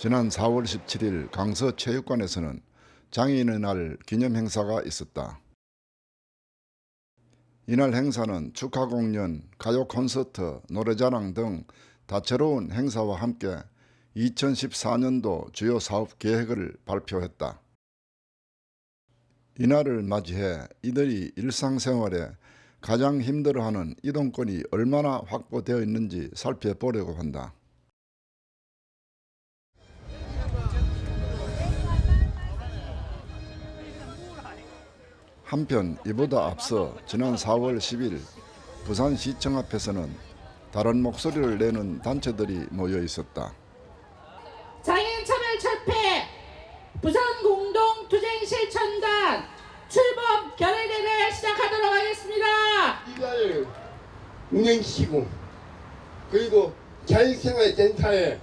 지난 4월 17일 강서체육관에서는 장애인의 날 기념 행사가 있었다. 이날 행사는 축하 공연, 가요 콘서트, 노래자랑 등 다채로운 행사와 함께 2014년도 주요 사업 계획을 발표했다. 이날을 맞이해 이들이 일상생활에 가장 힘들어하는 이동권이 얼마나 확보되어 있는지 살펴보려고 한다. 한편 이보다 앞서 지난 4월 10일 부산시청 앞에서는 다른 목소리를 내는 단체들이 모여 있었다. 장애인 차별 철폐 부산공동투쟁실천단 출범 결의대를 시작하도록 하겠습니다. 이날 운영시키고 그리고 자율생활센터에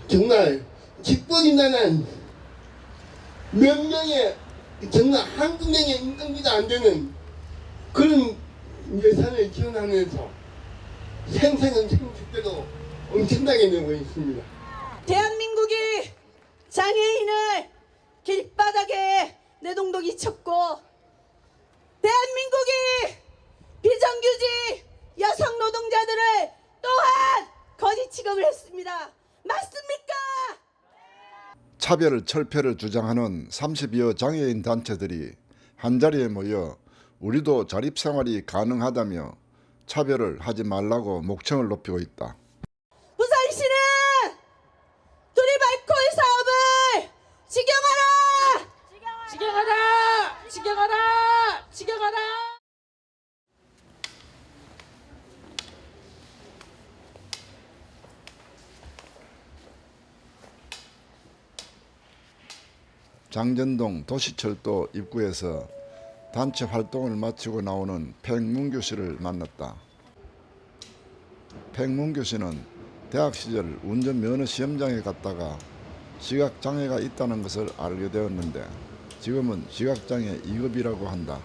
정말 직분이 나는 몇 명의 정말 한두 명의 인건비도 안 되는 그런 예산을 지원하면서 생생한 생축대도 엄청나게 내고 있습니다. 대한민국이 장애인을 길바닥에 내동독이 쳤고 대한민국이 비정규직 여성 노동자들을 또한 거지 취급을 했습니다. 맞습니까? 차별 철폐를 주장하는 30여 장애인 단체들이 한자리에 모여 우리도 자립생활이 가능하다며 차별을 하지 말라고 목청을 높이고 있다. 부산시는 두리발코이 사업을 직영하라! 직영하라! 직영하라! 직영하라! 장전동 도시철도 입구에서 단체 활동을 마치고 나오는 팽문규 씨를 만났다. 팽문규 씨는 대학 시절 운전면허 시험장에 갔다가 시각장애가 있다는 것을 알게 되었는데 지금은 시각장애 2급이라고 한다.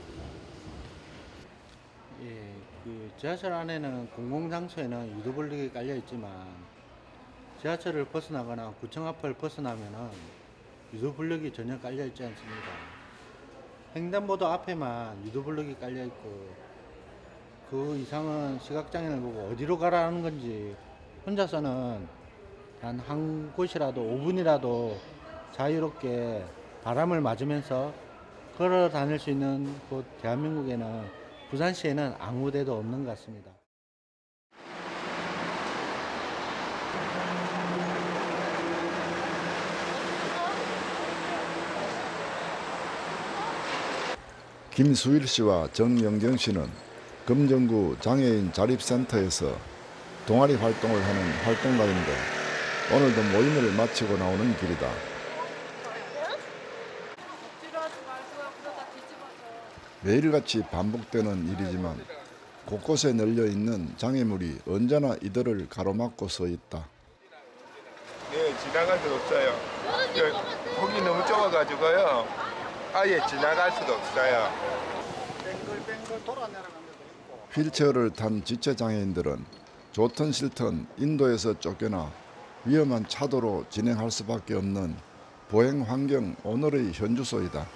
예, 지하철 안에는 공공장소에는 유도블록이 깔려 있지만 지하철을 벗어나거나 구청 앞을 벗어나면은 유도블록이 전혀 깔려 있지 않습니다. 횡단보도 앞에만 유도블록이 깔려 있고 그 이상은 시각장애인을 보고 어디로 가라는 건지 혼자서는 단 한 곳이라도 5분이라도 자유롭게 바람을 맞으면서 걸어 다닐 수 있는 곳 대한민국에는 부산시에는 아무 데도 없는 것 같습니다. 김수일 씨와 정영경 씨는 금정구 장애인 자립센터에서 동아리 활동을 하는 활동가인데 오늘도 모임을 마치고 나오는 길이다. 매일같이 반복되는 일이지만 곳곳에 널려있는 장애물이 언제나 이들을 가로막고 서 있다. 네, 지나갈 수 없어요. 폭이 너무 좁아가지고요. 아예 지나갈 수도 없어요. 뱅글뱅글 돌아 내려가는 데도 있고. 휠체어를 탄 지체장애인들은 좋든 싫든 인도에서 쫓겨나 위험한 차도로 진행할 수밖에 없는 보행 환경 오늘의 현주소이다.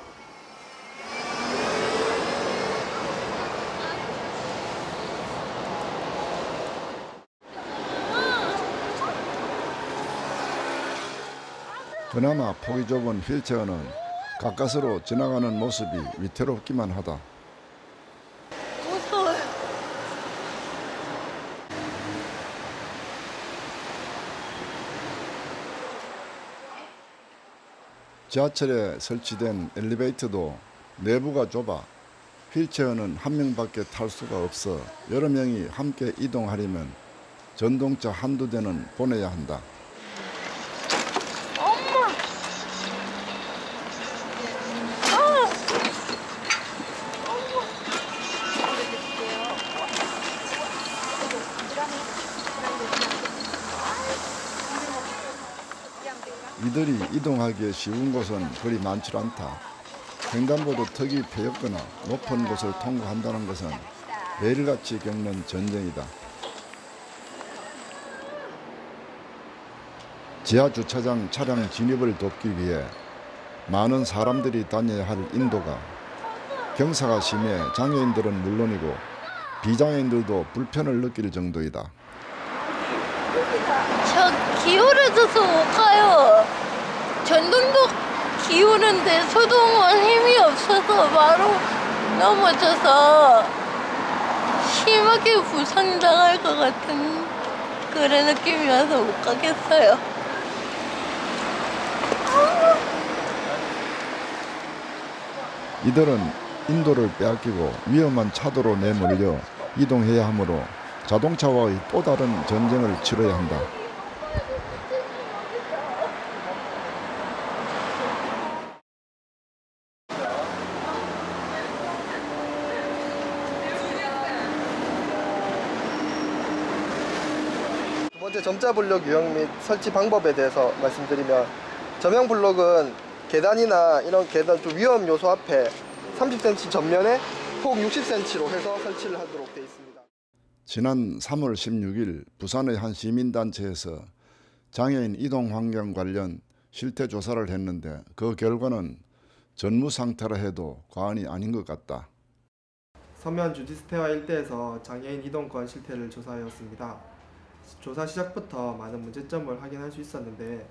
그나마 폭이 좁은 휠체어는 가까스로 지나가는 모습이 위태롭기만 하다. 무서워요. 지하철에 설치된 엘리베이터도 내부가 좁아 휠체어는 한 명밖에 탈 수가 없어 여러 명이 함께 이동하려면 전동차 한두 대는 보내야 한다. 이들이 이동하기에 쉬운 곳은 그리 많지 않다. 횡단보도 턱이 패였거나 높은 곳을 통과한다는 것은 매일같이 겪는 전쟁이다. 지하 주차장 차량 진입을 돕기 위해 많은 사람들이 다녀야 할 인도가 경사가 심해 장애인들은 물론이고 비장애인들도 불편을 느낄 정도이다. 저 기울어져서 못 가요. 전동도 기우는데 소동은 힘이 없어서 바로 넘어져서 심하게 부상당할 것 같은 그런 느낌이 와서 못 가겠어요. 이들은 인도를 빼앗기고 위험한 차도로 내몰려 이동해야 하므로 자동차와의 또 다른 전쟁을 치러야 한다. 두 번째 점자 블록 유형 및 설치 방법에 대해서 말씀드리면, 저명 블록은 계단이나 이런 계단 좀 위험 요소 앞에 30cm 전면에 폭 60cm로 해서 설치를 하도록 되어 있습니다. 지난 3월 16일 부산의 한 시민단체에서 장애인 이동 환경 관련 실태 조사를 했는데 그 결과는 전무 상태라 해도 과언이 아닌 것 같다. 서면 주디스테와 일대에서 장애인 이동권 실태를 조사하였습니다. 조사 시작부터 많은 문제점을 확인할 수 있었는데,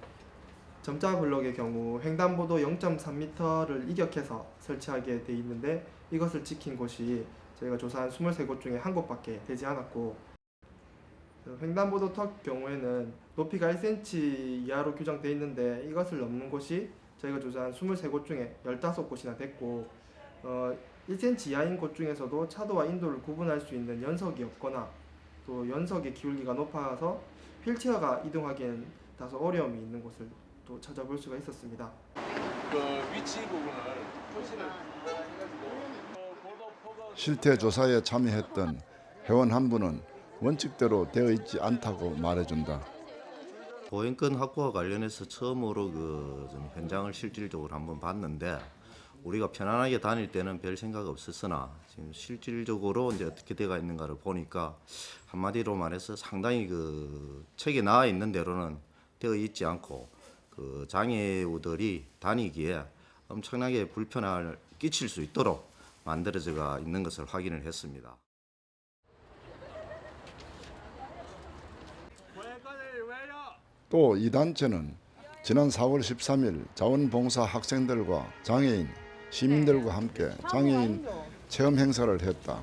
점자 블록의 경우 횡단보도 0.3m를 이격해서 설치하게 돼 있는데 이것을 지킨 곳이 저희가 조사한 23곳 중에 한 곳밖에 되지 않았고, 횡단보도 턱 경우에는 높이가 1cm 이하로 규정되어 있는데 이것을 넘는 곳이 저희가 조사한 23곳 중에 15곳이나 됐고, 1cm 이하인 곳 중에서도 차도와 인도를 구분할 수 있는 연석이 없거나 또 연석의 기울기가 높아서 휠체어가 이동하기엔 다소 어려움이 있는 곳을 또 찾아볼 수가 있었습니다. 실태 조사에 참여했던 회원 한 분은 원칙대로 되어 있지 않다고 말해준다. 보행권 확보와 관련해서 처음으로 좀 현장을 실질적으로 한번 봤는데, 우리가 편안하게 다닐 때는 별 생각 없었으나 지금 실질적으로 이제 어떻게 되어 있는가를 보니까 한마디로 말해서 상당히 책에 나와 있는 대로는 되어 있지 않고 장애우들이 다니기에 엄청나게 불편을 끼칠 수 있도록 만들어져 있는 것을 확인을 했습니다. 또 이 단체는 지난 4월 13일 자원봉사 학생들과 장애인, 시민들과 함께 장애인 체험 행사를 했다.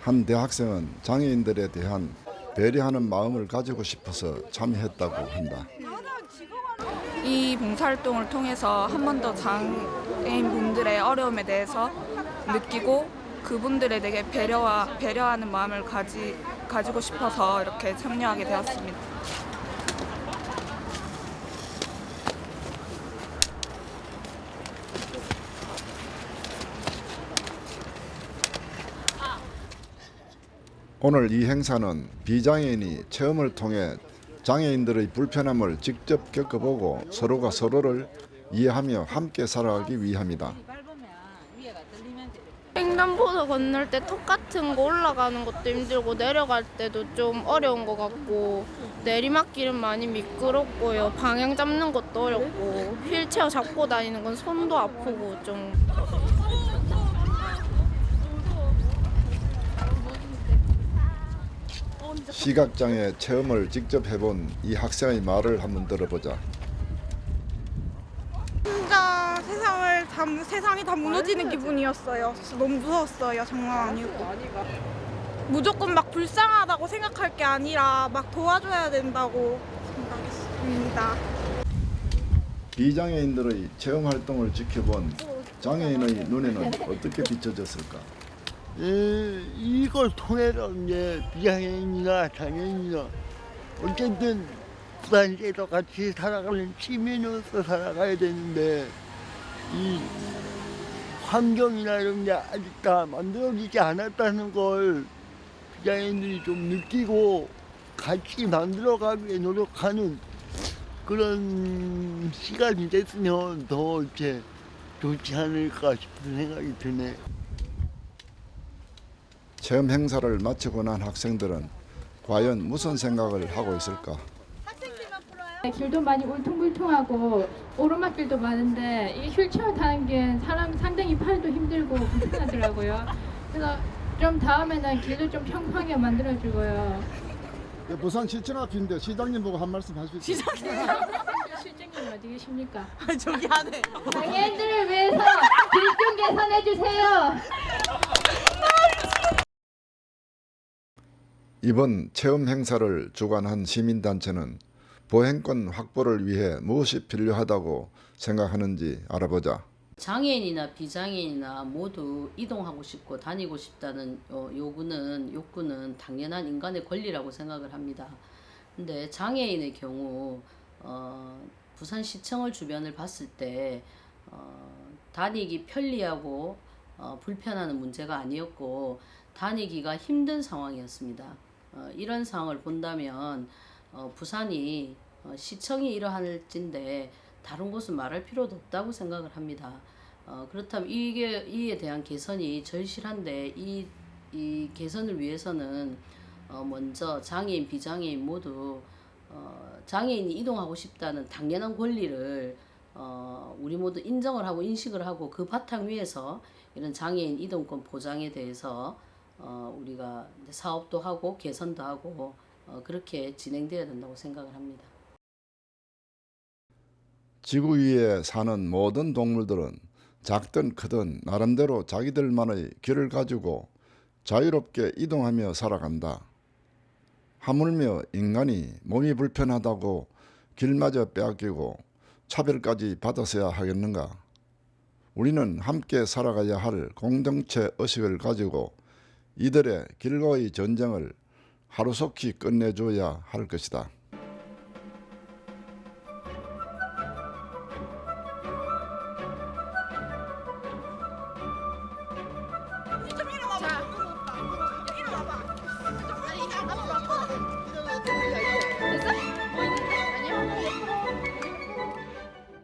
한 대학생은 장애인들에 대한 배려하는 마음을 가지고 싶어서 참여했다고 한다. 이 봉사활동을 통해서 한 번 더 장애인분들의 어려움에 대해서 느끼고 그분들에게 배려하는 마음을 가지고 싶어서 이렇게 참여하게 되었습니다. 오늘 이 행사는 비장애인이 체험을 통해 장애인들의 불편함을 직접 겪어보고 서로가 서로를 이해하며 함께 살아가기 위함이다. 횡단보도 건널 때 턱 같은 거 올라가는 것도 힘들고 내려갈 때도 좀 어려운 것 같고, 내리막길은 많이 미끄럽고요. 방향 잡는 것도 어렵고, 휠체어 잡고 다니는 건 손도 아프고 좀. 시각장애 체험을 직접 해본 이 학생의 말을 한번 들어보자. 진짜 세상이 다 무너지는 기분이었어요. 진짜 너무 무서웠어요. 장난 아니고. 무조건 막 불쌍하다고 생각할 게 아니라 막 도와줘야 된다고 생각했습니다. 비장애인들의 체험 활동을 지켜본 장애인의 눈에는 어떻게 비춰졌을까? 이걸 통해서 이제 비장애인이나 장애인이나 어쨌든 부산시에서 같이 살아가는 시민으로서 살아가야 되는데, 이 환경이나 이런 게 아직 다 만들어지지 않았다는 걸 비장애인들이 좀 느끼고 같이 만들어가기 위해 노력하는 그런 시간이 됐으면 더 이제 좋지 않을까 싶은 생각이 드네. 체험 행사를 마치고 난 학생들은 과연 무슨 생각을 하고 있을까? 길도 많이 울퉁불퉁하고 오르막길도 많은데 이 휠체어 타는 게 상당히 팔도 힘들고 불편하더라고요. 그래서 좀 다음에는 길도 좀 평평하게 만들어주고요. 부산 시청 앞인데 시장님 보고 한 말씀 하실 수 있어요? 실장님 어디 계십니까? 저기 안에. 장애인들을 위해서 길 좀 개선해 주세요. 이번 체험 행사를 주관한 시민단체는 보행권 확보를 위해 무엇이 필요하다고 생각하는지 알아보자. 장애인이나 비장애인이나 모두 이동하고 싶고 다니고 싶다는 욕구는 당연한 인간의 권리라고 생각을 합니다. 근데 장애인의 경우 부산시청을 주변을 봤을 때 다니기 편리하고 불편한 문제가 아니었고 다니기가 힘든 상황이었습니다. 이런 상황을 본다면 부산이 시청이 이러할진데 다른 곳은 말할 필요도 없다고 생각을 합니다. 그렇다면 이에 대한 개선이 절실한데 이 개선을 위해서는 먼저 장애인, 비장애인 모두 장애인이 이동하고 싶다는 당연한 권리를 우리 모두 인정을 하고 인식을 하고 그 바탕 위에서 이런 장애인 이동권 보장에 대해서 우리가 사업도 하고 개선도 하고 그렇게 진행되어야 된다고 생각을 합니다. 지구 위에 사는 모든 동물들은 작든 크든 나름대로 자기들만의 길을 가지고 자유롭게 이동하며 살아간다. 하물며 인간이 몸이 불편하다고 길마저 빼앗기고 차별까지 받았어야 하겠는가? 우리는 함께 살아가야 할 공동체 의식을 가지고 이들의 길과의 전쟁을 하루속히 끝내줘야 할 것이다.